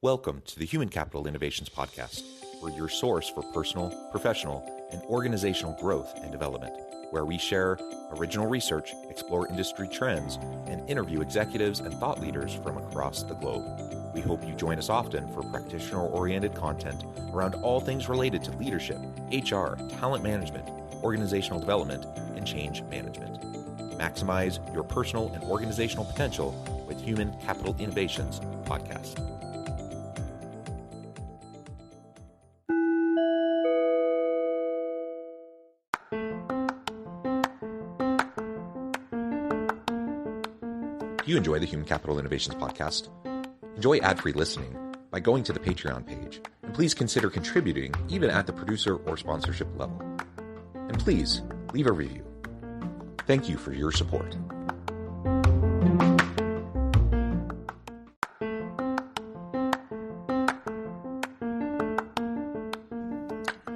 Welcome to the Human Capital Innovations Podcast. We're your source for personal, professional, and organizational growth and development, where we share original research, explore industry trends, and interview executives and thought leaders from across the globe. We hope you join us often for practitioner-oriented content around all things related to leadership, HR, talent management, organizational development, and change management. Maximize your personal and organizational potential with Human Capital Innovations Podcast. Do you enjoy the Human Capital Innovations Podcast? Enjoy ad-free listening by going to the Patreon page, and please consider contributing even at the producer or sponsorship level. And please leave a review. Thank you for your support.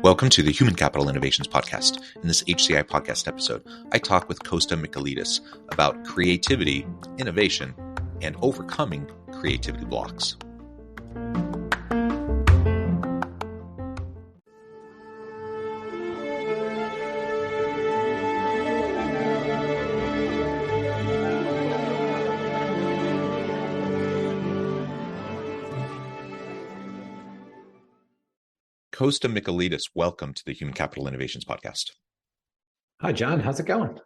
Welcome to the Human Capital Innovations Podcast. In this HCI Podcast episode, I talk with Costa Michailidis about creativity, innovation, and overcoming creativity blocks. Costa Michailidis, welcome to the Human Capital Innovations Podcast. Hi, John. How's it going?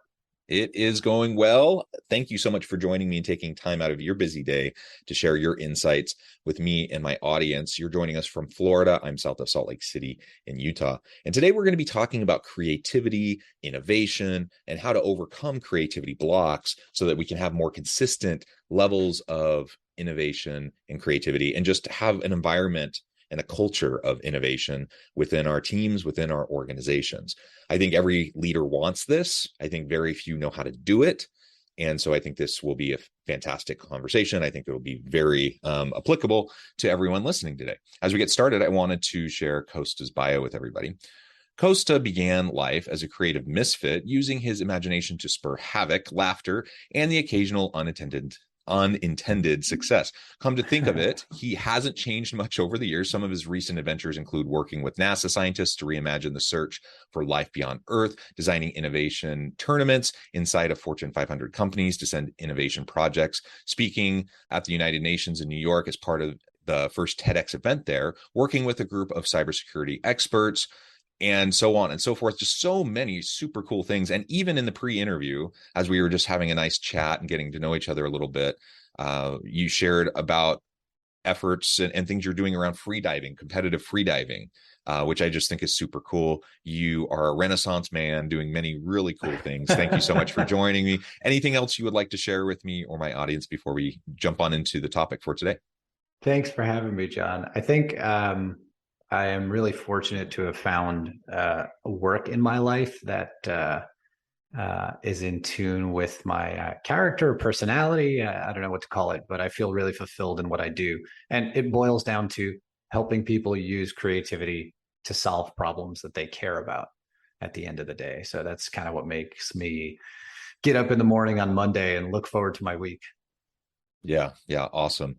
It is going well. Thank you so much for joining me and taking time out of your busy day to share your insights with me and my audience. You're joining us from Florida. I'm south of Salt Lake City in Utah. And today we're going to be talking about creativity, innovation, and how to overcome creativity blocks so that we can have more consistent levels of innovation and creativity and just have an environment and a culture of innovation within our teams, within our organizations. I think every leader wants this. I think very few know how to do it. And so I think this will be a fantastic conversation. I think it will be very applicable to everyone listening today. As we get started, I wanted to share Costa's bio with everybody. Costa began life as a creative misfit, using his imagination to spur havoc, laughter, and the occasional unintended success. Come to think of it, he hasn't changed much over the years. Some of his recent adventures include working with NASA scientists to reimagine the search for life beyond Earth, designing innovation tournaments inside of Fortune 500 companies to send innovation projects, speaking at the United Nations in New York as part of the first TEDx event there, working with a group of cybersecurity experts, and so on and so forth. Just so many super cool things. And even in the pre-interview, as we were just having a nice chat and getting to know each other a little bit, you shared about efforts and things you're doing around freediving, competitive freediving, which I just think is super cool. You are a Renaissance man doing many really cool things. Thank you so much for joining me. Anything else you would like to share with me or my audience before we jump on into the topic for today? Thanks for having me, John. I think I am really fortunate to have found a work in my life that is in tune with my character, personality. I don't know what to call it, but I feel really fulfilled in what I do. And it boils down to helping people use creativity to solve problems that they care about at the end of the day. So that's kind of what makes me get up in the morning on Monday and look forward to my week. Yeah, awesome.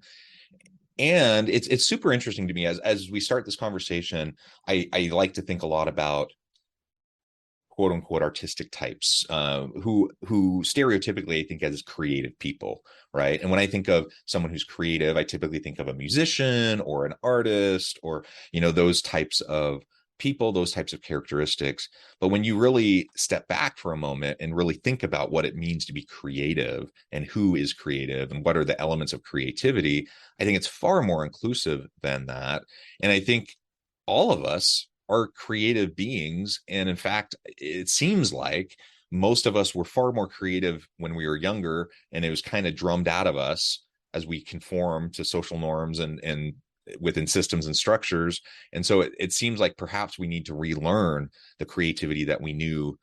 And it's super interesting to me as we start this conversation. I like to think a lot about quote unquote artistic types who stereotypically I think as creative people, right? And when I think of someone who's creative, I typically think of a musician or an artist or those types of people, those types of characteristics. But when you really step back for a moment and really think about what it means to be creative and who is creative and what are the elements of creativity, I think it's far more inclusive than that. And I think all of us are creative beings. And in fact, it seems like most of us were far more creative when we were younger, and it was kind of drummed out of us as we conform to social norms and within systems and structures. And so it seems like perhaps we need to relearn the creativity that we knew,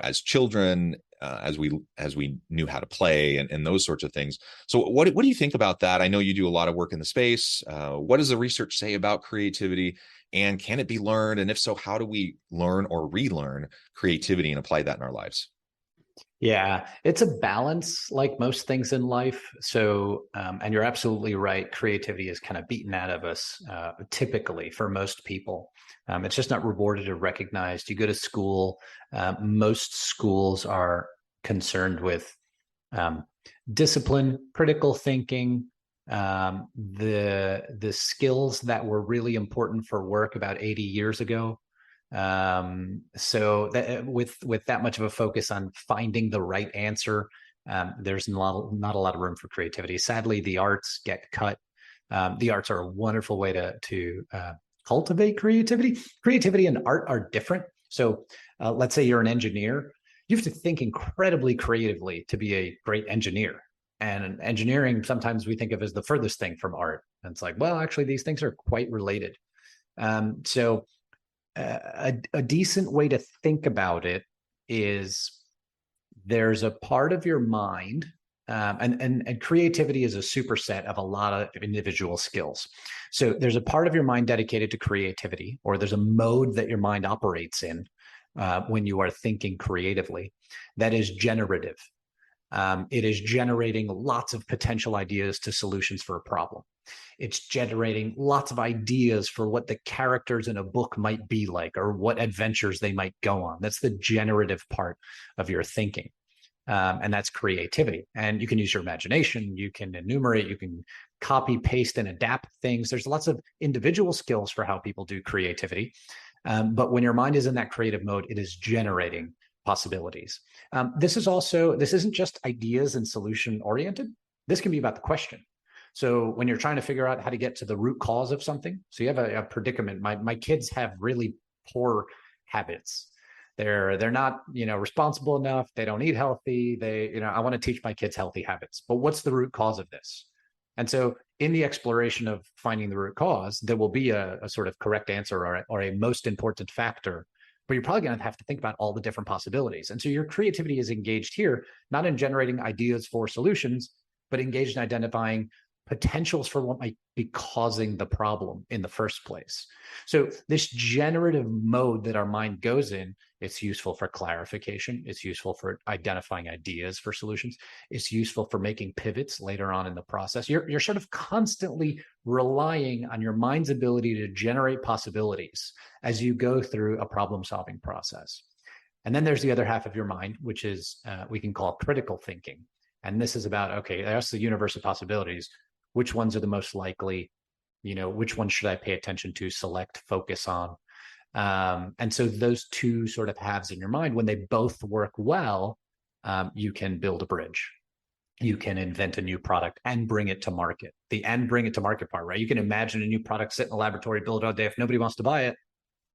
as children, as we knew how to play and those sorts of things. So what do you think about that? I know you do a lot of work in the space. What does the research say about creativity, and can it be learned? And if so, how do we learn or relearn creativity and apply that in our lives? Yeah, it's a balance like most things in life. So, and you're absolutely right. Creativity is kind of beaten out of us typically for most people. It's just not rewarded or recognized. You go to school, most schools are concerned with um, discipline, critical thinking, the skills that were really important for work about 80 years ago. So that, with that much of a focus on finding the right answer, there's not a lot of room for creativity. Sadly, the arts get cut. The arts are a wonderful way to cultivate creativity. Creativity and art are different. So let's say you're an engineer. You have to think incredibly creatively to be a great engineer. And engineering, sometimes we think of as the furthest thing from art. And it's like, well, actually, these things are quite related. So a decent way to think about it is there's a part of your mind, and creativity is a superset of a lot of individual skills. So there's a part of your mind dedicated to creativity, or there's a mode that your mind operates in when you are thinking creatively, that is generative. It is generating lots of potential ideas to solutions for a problem. It's generating lots of ideas for what the characters in a book might be like, or what adventures they might go on. That's the generative part of your thinking. And that's creativity. And you can use your imagination, you can enumerate, you can copy, paste, and adapt things. There's lots of individual skills for how people do creativity. But when your mind is in that creative mode, it is generating possibilities. This isn't just ideas and solution oriented. This can be about the question. So when you're trying to figure out how to get to the root cause of something, so you have a predicament. My kids have really poor habits. They're not, responsible enough. They don't eat healthy. I want to teach my kids healthy habits, but what's the root cause of this? And so in the exploration of finding the root cause, there will be a sort of correct answer, or a most important factor, but you're probably going to have to think about all the different possibilities. And so your creativity is engaged here, not in generating ideas for solutions, but engaged in identifying potentials for what might be causing the problem in the first place. So this generative mode that our mind goes in, it's useful for clarification. It's useful for identifying ideas for solutions. It's useful for making pivots later on in the process. You're sort of constantly relying on your mind's ability to generate possibilities as you go through a problem-solving process. And then there's the other half of your mind, which is we can call critical thinking. And this is about, okay, that's the universe of possibilities. Which ones are the most likely? Which ones should I pay attention to, select, focus on? And so those two sort of halves in your mind, when they both work well, you can build a bridge. You can invent a new product and bring it to market. The and bring it to market part, right? You can imagine a new product, sit in a laboratory, build it all day. If nobody wants to buy it,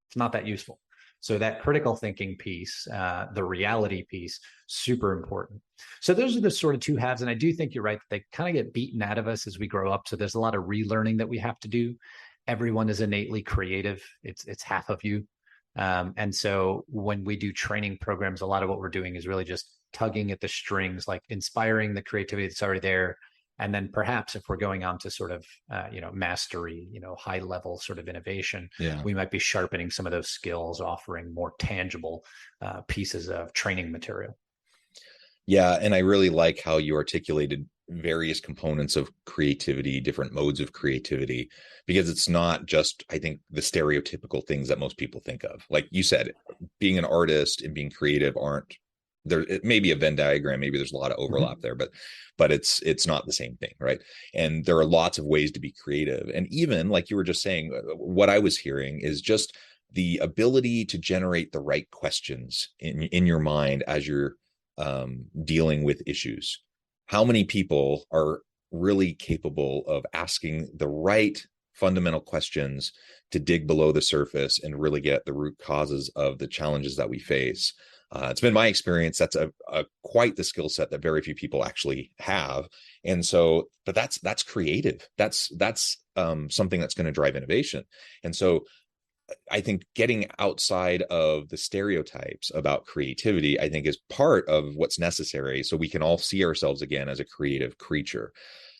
it's not that useful. So that critical thinking piece, the reality piece, super important. So those are the sort of two halves. And I do think you're right that they kind of get beaten out of us as we grow up. So there's a lot of relearning that we have to do. Everyone is innately creative. It's half of you. And so when we do training programs, a lot of what we're doing is really just tugging at the strings, like inspiring the creativity that's already there. And then perhaps if we're going on to sort of, mastery, high level sort of innovation, we might be sharpening some of those skills, offering more tangible pieces of training material. Yeah. And I really like how you articulated various components of creativity, different modes of creativity, because it's not just, I think, the stereotypical things that most people think of. Like you said, being an artist and being creative aren't there. It may be a Venn diagram, maybe there's a lot of overlap there, but it's not the same thing, right? And there are lots of ways to be creative. And even like you were just saying, what I was hearing is just the ability to generate the right questions in your mind as you're dealing with issues. How many people are really capable of asking the right fundamental questions to dig below the surface and really get the root causes of the challenges that we face? It's been my experience that's a quite the skill set that very few people actually have. And so, but that's creative. That's something that's going to drive innovation. And so I think getting outside of the stereotypes about creativity, I think, is part of what's necessary so we can all see ourselves again as a creative creature.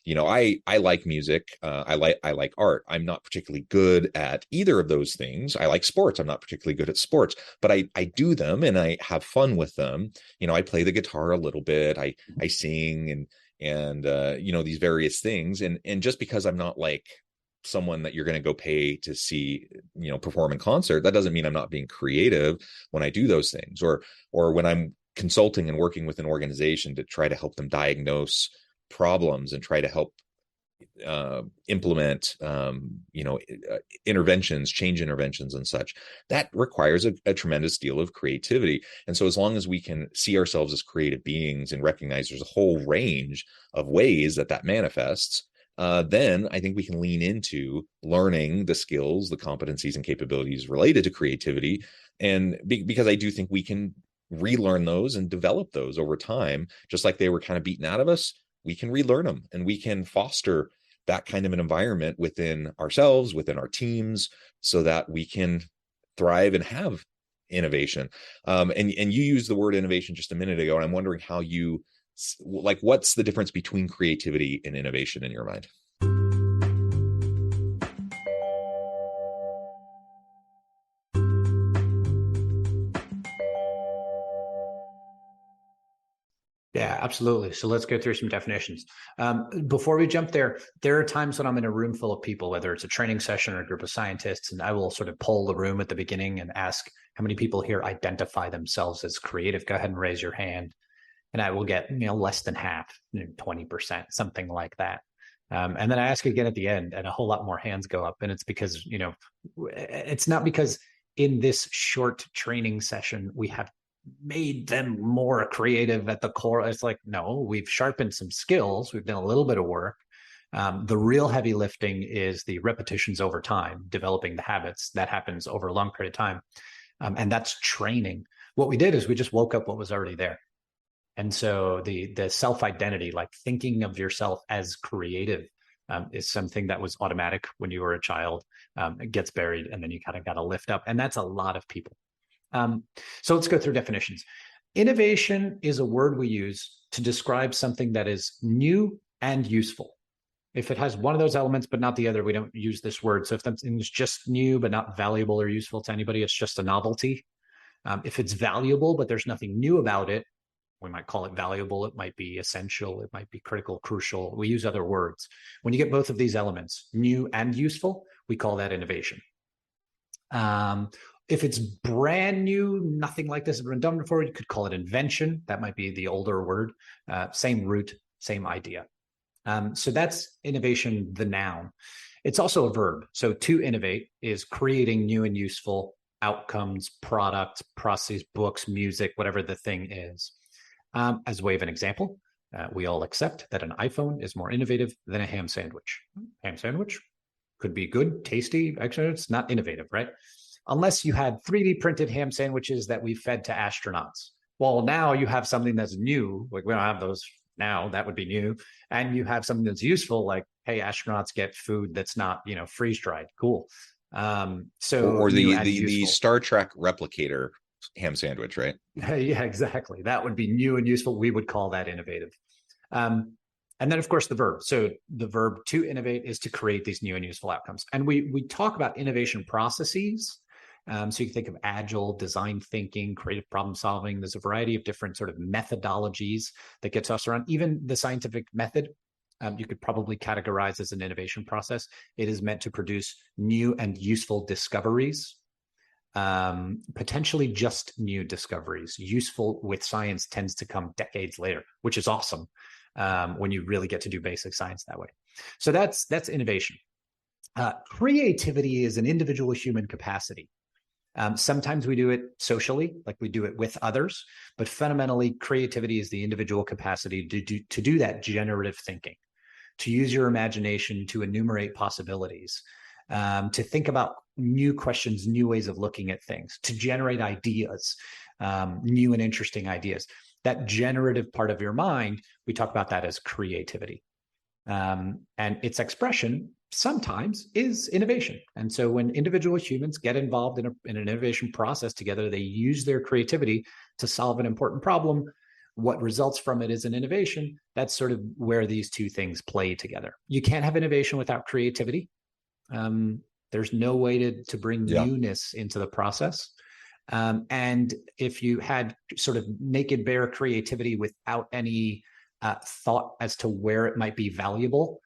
I like music. I like art. I'm not particularly good at either of those things. I like sports. I'm not particularly good at sports, but I do them and I have fun with them. I play the guitar a little bit. I sing and these various things. And just because I'm not like someone that you're going to go pay to see, perform in concert, that doesn't mean I'm not being creative when I do those things, or when I'm consulting and working with an organization to try to help them diagnose problems and try to help implement interventions, change interventions and such. That requires a tremendous deal of creativity. And so as long as we can see ourselves as creative beings and recognize there's a whole range of ways that manifests, then I think we can lean into learning the skills, the competencies and capabilities related to creativity. And because I do think we can relearn those and develop those over time, just like they were kind of beaten out of us. We can relearn them and we can foster that kind of an environment within ourselves, within our teams, so that we can thrive and have innovation. And you used the word innovation just a minute ago, and I'm wondering how what's the difference between creativity and innovation in your mind? Yeah, absolutely. So let's go through some definitions. Before we jump there are times when I'm in a room full of people, whether it's a training session or a group of scientists, and I will sort of poll the room at the beginning and ask how many people here identify themselves as creative. Go ahead and raise your hand. And I will get, less than half, 20%, something like that. And then I ask again at the end, and a whole lot more hands go up. And it's because, it's not because in this short training session, we have made them more creative at the core. It's like, no, we've sharpened some skills. We've done a little bit of work. The real heavy lifting is the repetitions over time, developing the habits. That happens over a long period of time. And that's training. What we did is we just woke up what was already there. And so the self-identity, like thinking of yourself as creative, is something that was automatic when you were a child. It gets buried, and then you kind of got to lift up. And that's a lot of people. So let's go through definitions. Innovation is a word we use to describe something that is new and useful. If it has one of those elements but not the other, we don't use this word. So if something's just new but not valuable or useful to anybody, it's just a novelty. If it's valuable but there's nothing new about it, we might call it valuable. It might be essential. It might be critical, crucial. We use other words. When you get both of these elements, new and useful, we call that innovation. If it's brand new, nothing like this has been done before, you could call it invention. That might be the older word. Same root, same idea. So that's innovation, the noun. It's also a verb. So to innovate is creating new and useful outcomes, products, processes, books, music, whatever the thing is. As a way of an example, we all accept that an iPhone is more innovative than a ham sandwich. Ham sandwich could be good, tasty. Actually, it's not innovative, right? Unless you had 3D printed ham sandwiches that we fed to astronauts. Well, now you have something that's new. Like we don't have those now. That would be new. And you have something that's useful, like, hey, astronauts get food that's not, freeze dried. Cool. Or the Star Trek replicator ham sandwich, right? Yeah, exactly. That would be new and useful. We would call that innovative. And then, of course, the verb. So the verb to innovate is to create these new and useful outcomes. And we talk about innovation processes. So you can think of agile, design thinking, creative problem solving. There's a variety of different sort of methodologies that get tossed around. Even the scientific method, you could probably categorize as an innovation process. It is meant to produce new and useful discoveries. Potentially just new discoveries. Useful with science tends to come decades later, which is awesome when you really get to do basic science that way. So that's innovation. Creativity is an individual human capacity. Sometimes we do it socially, like we do it with others, but fundamentally creativity is the individual capacity to do that generative thinking, to use your imagination to enumerate possibilities, to think about new questions, new ways of looking at things, to generate ideas, new and interesting ideas. That generative part of your mind, we talk about that as creativity. And its expression sometimes is innovation. And so when individual humans get involved in an innovation process together, they use their creativity to solve an important problem. what results from it is an innovation. That's sort of where these two things play together. You can't have innovation without creativity. There's no way to bring newness into the process. And if you had sort of naked bare creativity without any thought as to where it might be valuable,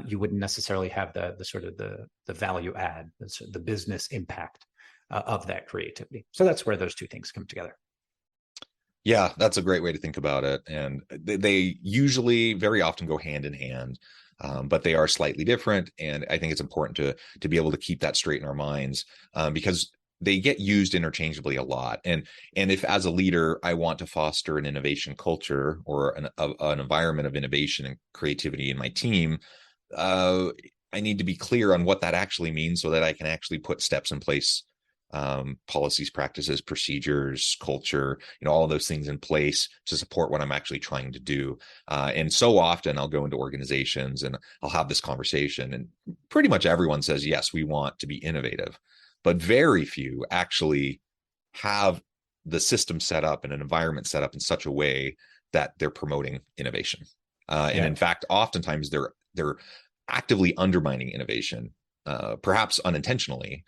you wouldn't necessarily have the sort of the value add, the business impact of that creativity. So that's where those two things come together. Yeah, that's a great way to think about it. And they usually very often go hand in hand, but they are slightly different. And I think it's important to be able to keep that straight in our minds, because they get used interchangeably a lot. And if as a leader, I want to foster an innovation culture or an environment of innovation and creativity in my team, I need to be clear on what that actually means so that I can actually put steps in place, policies, practices, procedures, culture, all of those things in place to support what I'm actually trying to do. And so often I'll go into organizations and I'll have this conversation, and pretty much everyone says, yes, we want to be innovative, but very few actually have the system set up and an environment set up in such a way that they're promoting innovation. And in fact, oftentimes they're actively undermining innovation, perhaps unintentionally,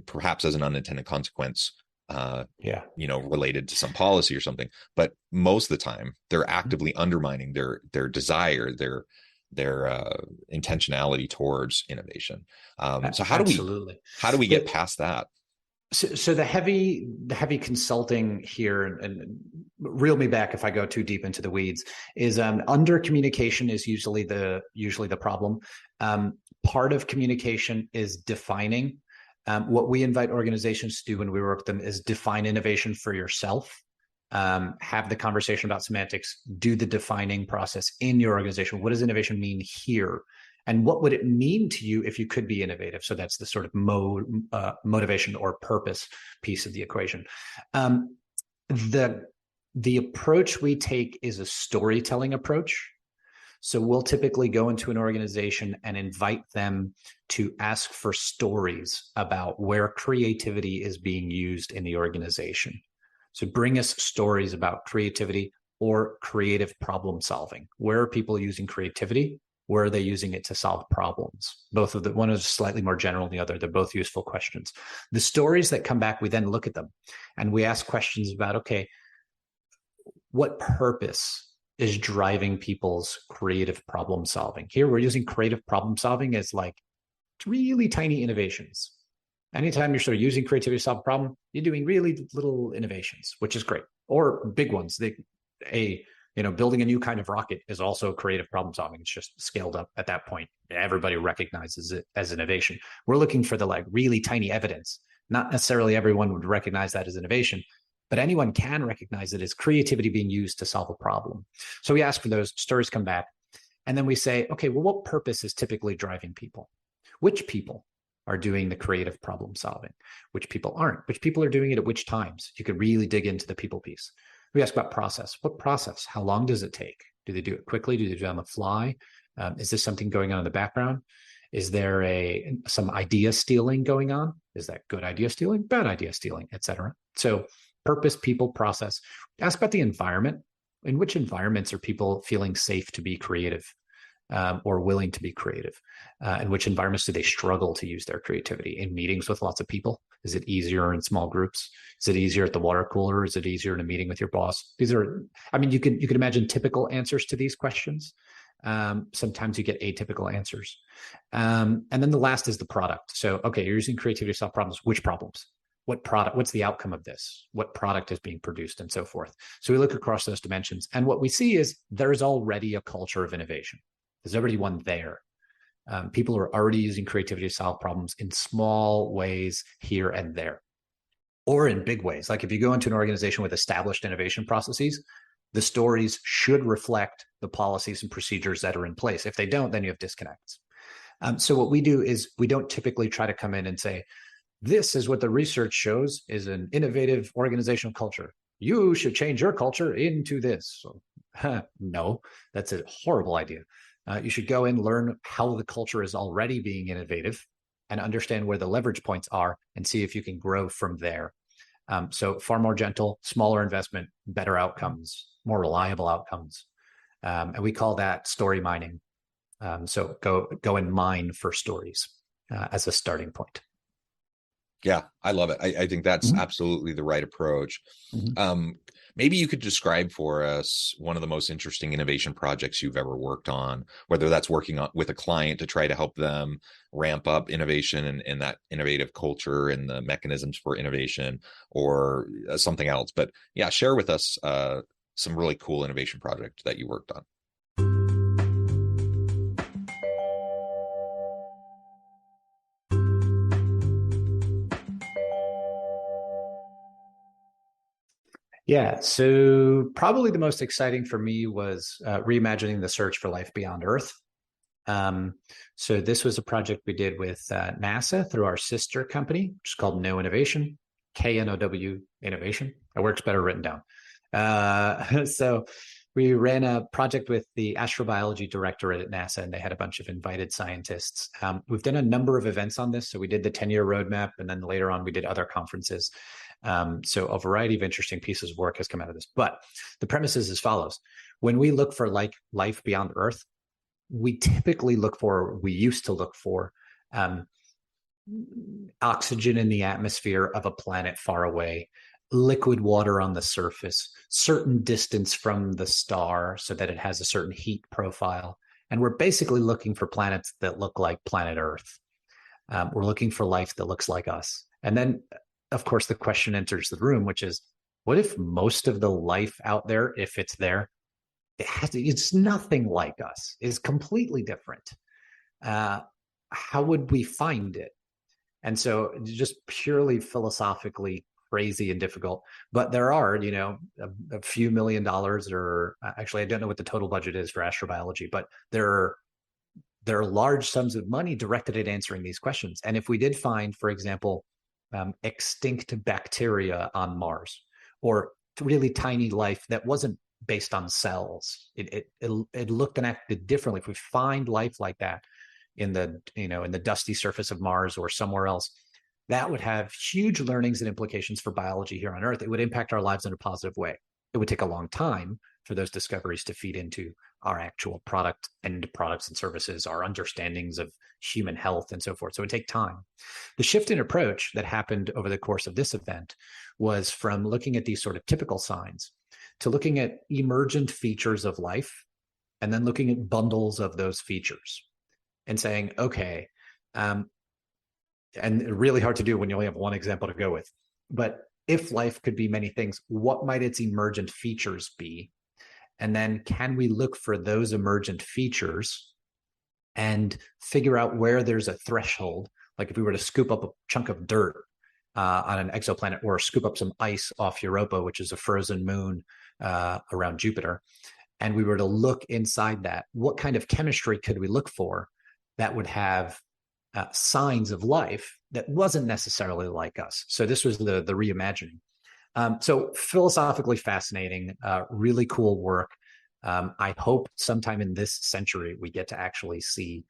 perhaps as an unintended consequence, related to some policy or something. But most of the time, they're actively undermining their desire, their intentionality towards innovation. So how do we get past that? So the heavy consulting here, and reel me back if I go too deep into the weeds, is under communication is usually the problem. Part of communication is defining. What we invite organizations to do when we work with them is define innovation for yourself. Have the conversation about semantics, do the defining process in your organization. What does innovation mean here? And what would it mean to you if you could be innovative? So that's the sort of motivation or purpose piece of the equation. The approach we take is a storytelling approach. So we'll typically go into an organization and invite them to ask for stories about where creativity is being used in the organization. So bring us stories about creativity or creative problem solving. Where are people using creativity? Where are they using it to solve problems? Both of them, one is slightly more general than the other. They're both useful questions. The stories that come back, we then look at them and we ask questions about, okay, what purpose is driving people's creative problem solving? Here we're using creative problem solving as like really tiny innovations. Anytime you're sort of using creativity to solve a problem, you're doing really little innovations, which is great. Or big ones. Building a new kind of rocket is also creative problem solving. It's just scaled up at that point. Everybody recognizes it as innovation. We're looking for the really tiny evidence. Not necessarily everyone would recognize that as innovation, but anyone can recognize it as creativity being used to solve a problem. So we ask for those, stories come back, and then we say, okay, well, what purpose is typically driving people? Which people are doing the creative problem solving? Which people aren't? Which people are doing it at which times? You could really dig into the people piece. We ask about process. What process? How long does it take? Do they do it quickly? Do they do it on the fly? Is this something going on in the background? Is there some idea stealing going on? Is that good idea stealing, bad idea stealing, et cetera? So purpose, people, process. Ask about the environment. In which environments are people feeling safe to be creative or willing to be creative? In which environments do they struggle to use their creativity? In meetings with lots of people? Is it easier in small groups? Is it easier at the water cooler? Is it easier in a meeting with your boss? These are, you can imagine typical answers to these questions. Sometimes you get atypical answers. And then the last is the product. So, okay, you're using creativity to solve problems. Which problems? What product? What's the outcome of this? What product is being produced and so forth? So we look across those dimensions. And what we see is there's already a culture of innovation. There's already one there. People are already using creativity to solve problems in small ways here and there, or in big ways. Like if you go into an organization with established innovation processes, the stories should reflect the policies and procedures that are in place. If they don't, then you have disconnects. So what we do is we don't typically try to come in and say, this is what the research shows is an innovative organizational culture. You should change your culture into this. So, no, that's a horrible idea. You should go and learn how the culture is already being innovative and understand where the leverage points are and see if you can grow from there. So far more gentle, smaller investment, better outcomes, more reliable outcomes. And we call that story mining. So go and mine for stories as a starting point. Yeah, I love it. I think that's absolutely the right approach. Maybe you could describe for us one of the most interesting innovation projects you've ever worked on, whether that's working on with a client to try to help them ramp up innovation and that innovative culture and the mechanisms for innovation, or something else. But yeah, share with us some really cool innovation project that you worked on. Yeah, so probably the most exciting for me was reimagining the search for life beyond Earth. So this was a project we did with NASA through our sister company, which is called No Innovation, KNOW Innovation. It works better written down. So we ran a project with the astrobiology directorate at NASA, and they had a bunch of invited scientists. We've done a number of events on this. So we did the 10-year roadmap, and then later on we did other conferences. So a variety of interesting pieces of work has come out of this. But the premise is as follows. When we look for life beyond Earth, we typically we used to look for oxygen in the atmosphere of a planet far away, liquid water on the surface, certain distance from the star so that it has a certain heat profile. And we're basically looking for planets that look like planet Earth. We're looking for life that looks like us. And then, of course, the question enters the room, which is, what if most of the life out there, if it's there, it's nothing like us, is completely different? How would we find it? And so just purely philosophically crazy and difficult, but there are, a few $1 million, or actually, I don't know what the total budget is for astrobiology, but there are large sums of money directed at answering these questions. And if we did find, for example, extinct bacteria on Mars, or really tiny life that wasn't based on cells, it looked and acted differently. If we find life like that in the dusty surface of Mars or somewhere else, that would have huge learnings and implications for biology here on Earth. It would impact our lives in a positive way. It would take a long time for those discoveries to feed into our actual products and services, our understandings of human health and so forth. So it would take time. The shift in approach that happened over the course of this event was from looking at these sort of typical signs to looking at emergent features of life, and then looking at bundles of those features and saying, okay, and really hard to do when you only have one example to go with, but if life could be many things, what might its emergent features be? And then can we look for those emergent features and figure out where there's a threshold? Like if we were to scoop up a chunk of dirt on an exoplanet, or scoop up some ice off Europa, which is a frozen moon around Jupiter, and we were to look inside that, what kind of chemistry could we look for that would have signs of life that wasn't necessarily like us? So this was the reimagining. So philosophically fascinating, really cool work. I hope sometime in this century we get to actually see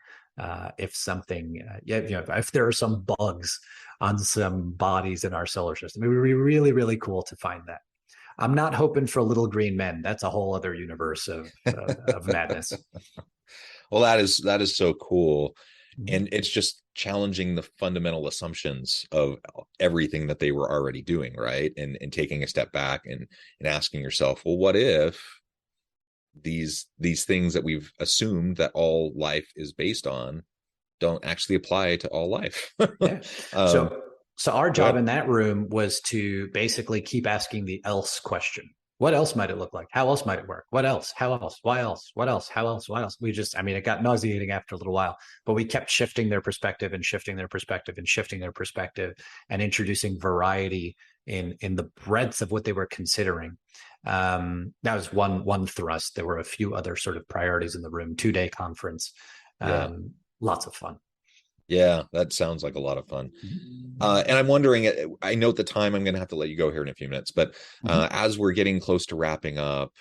if something, if there are some bugs on some bodies in our solar system. It would be really, really cool to find that. I'm not hoping for little green men. That's a whole other universe of madness. Well, that is so cool. And it's just challenging the fundamental assumptions of everything that they were already doing, right? And taking a step back and asking yourself, well, what if these things that we've assumed that all life is based on don't actually apply to all life? Yeah. So our job in that room was to basically keep asking the else question. What else might it look like? How else might it work? What else? How else? Why else? What else? How else? Why else? It got nauseating after a little while, but we kept shifting their perspective and shifting their perspective and shifting their perspective and introducing variety in the breadth of what they were considering. That was one thrust. There were a few other sort of priorities in the room, 2-day conference, lots of fun. Yeah, that sounds like a lot of fun. And I'm wondering, I note the time, I'm going to have to let you go here in a few minutes, but as we're getting close to wrapping up,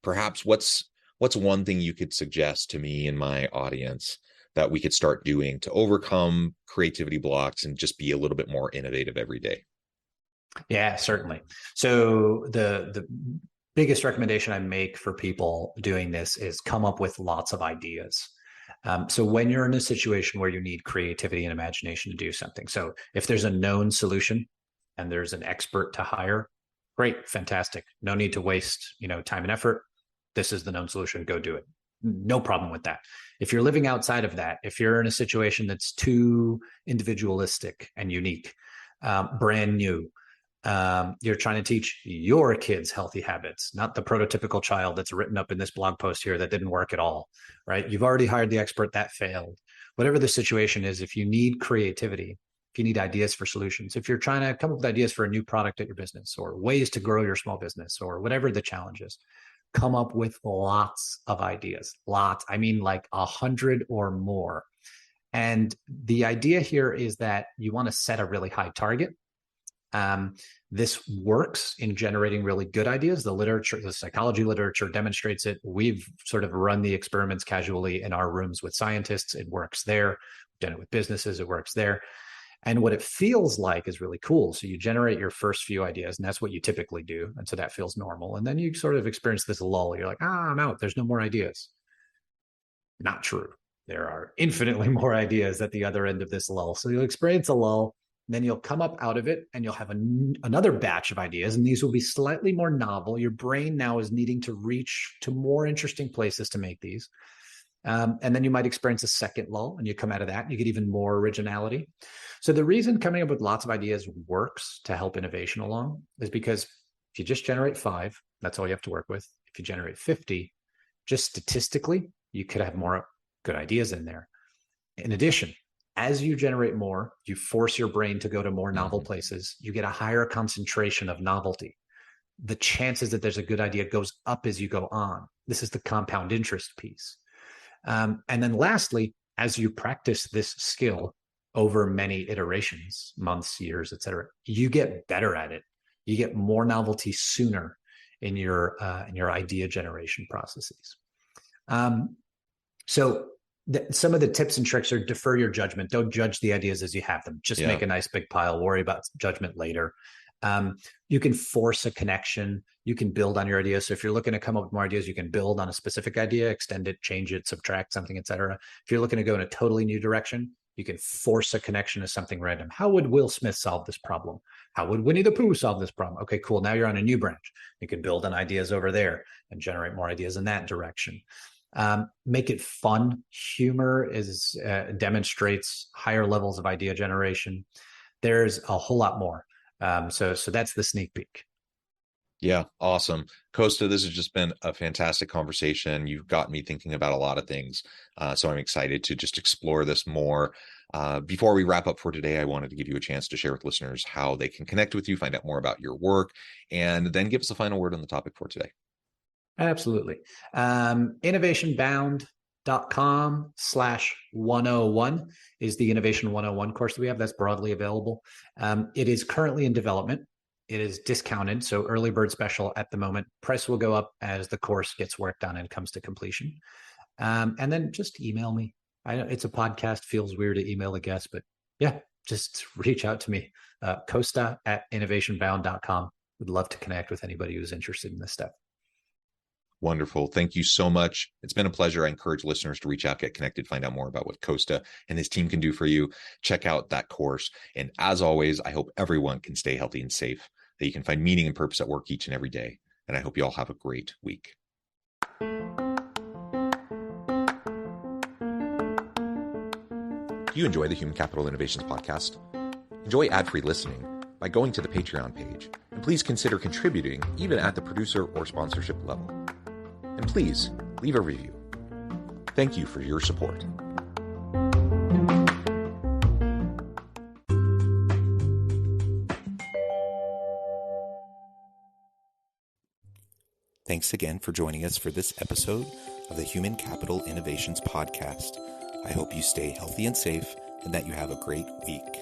perhaps what's one thing you could suggest to me and my audience that we could start doing to overcome creativity blocks and just be a little bit more innovative every day? Yeah, certainly. So the biggest recommendation I make for people doing this is come up with lots of ideas. So when you're in a situation where you need creativity and imagination to do something, so if there's a known solution and there's an expert to hire, great, fantastic. No need to waste, time and effort. This is the known solution. Go do it. No problem with that. If you're living outside of that, if you're in a situation that's too individualistic and unique, brand new, you're trying to teach your kids healthy habits, not the prototypical child that's written up in this blog post here that didn't work at all, right? You've already hired the expert, that failed. Whatever the situation is, if you need creativity, if you need ideas for solutions, if you're trying to come up with ideas for a new product at your business or ways to grow your small business or whatever the challenge is, come up with lots of ideas. Lots. I mean, like 100 or more. And the idea here is that you want to set a really high target. This works in generating really good ideas. The literature, the psychology literature demonstrates it. We've sort of run the experiments casually in our rooms with scientists. It works there. We've done it with businesses. It works there. And what it feels like is really cool. So you generate your first few ideas, and that's what you typically do. And so that feels normal. And then you sort of experience this lull. You're like, I'm out. There's no more ideas. Not true. There are infinitely more ideas at the other end of this lull. So you'll experience a lull. Then you'll come up out of it and you'll have another batch of ideas, and these will be slightly more novel. Your brain now is needing to reach to more interesting places to make these. And then you might experience a second lull, and you come out of that and you get even more originality. So the reason coming up with lots of ideas works to help innovation along is because if you just generate 5, that's all you have to work with. If you generate 50, just statistically, you could have more good ideas in there. In addition, as you generate more, you force your brain to go to more novel places. You get a higher concentration of novelty. The chances that there's a good idea goes up as you go on. This is the compound interest piece. And then lastly, as you practice this skill over many iterations, months, years, et cetera, you get better at it. You get more novelty sooner in your idea generation processes. So some of the tips and tricks are defer your judgment. Don't judge the ideas as you have them. Just make a nice big pile. Worry about judgment later. You can force a connection. You can build on your ideas. So if you're looking to come up with more ideas, you can build on a specific idea, extend it, change it, subtract something, et cetera. If you're looking to go in a totally new direction, you can force a connection to something random. How would Will Smith solve this problem? How would Winnie the Pooh solve this problem? Okay, cool. Now you're on a new branch. You can build on ideas over there and generate more ideas in that direction. Make it fun. Humor demonstrates higher levels of idea generation. There's a whole lot more. So that's the sneak peek. Yeah, awesome. Costa, this has just been a fantastic conversation. You've got me thinking about a lot of things. So I'm excited to just explore this more. Before we wrap up for today, I wanted to give you a chance to share with listeners how they can connect with you, find out more about your work, and then give us a final word on the topic for today. Absolutely. Innovationbound.com/101 is the Innovation 101 course that we have that's broadly available. It is currently in development. It is discounted, so early bird special at the moment. Price will go up as the course gets worked on and comes to completion. And then just email me. I know it's a podcast, feels weird to email a guest, but yeah, just reach out to me. Costa@innovationbound.com. Would love to connect with anybody who's interested in this stuff. Wonderful. Thank you so much. It's been a pleasure. I encourage listeners to reach out, get connected, find out more about what Costa and his team can do for you. Check out that course. And as always, I hope everyone can stay healthy and safe, that you can find meaning and purpose at work each and every day. And I hope you all have a great week. Do you enjoy the Human Capital Innovations podcast? Enjoy ad-free listening by going to the Patreon page. And please consider contributing even at the producer or sponsorship level. And please leave a review. Thank you for your support. Thanks again for joining us for this episode of the Human Capital Innovations Podcast. I hope you stay healthy and safe and that you have a great week.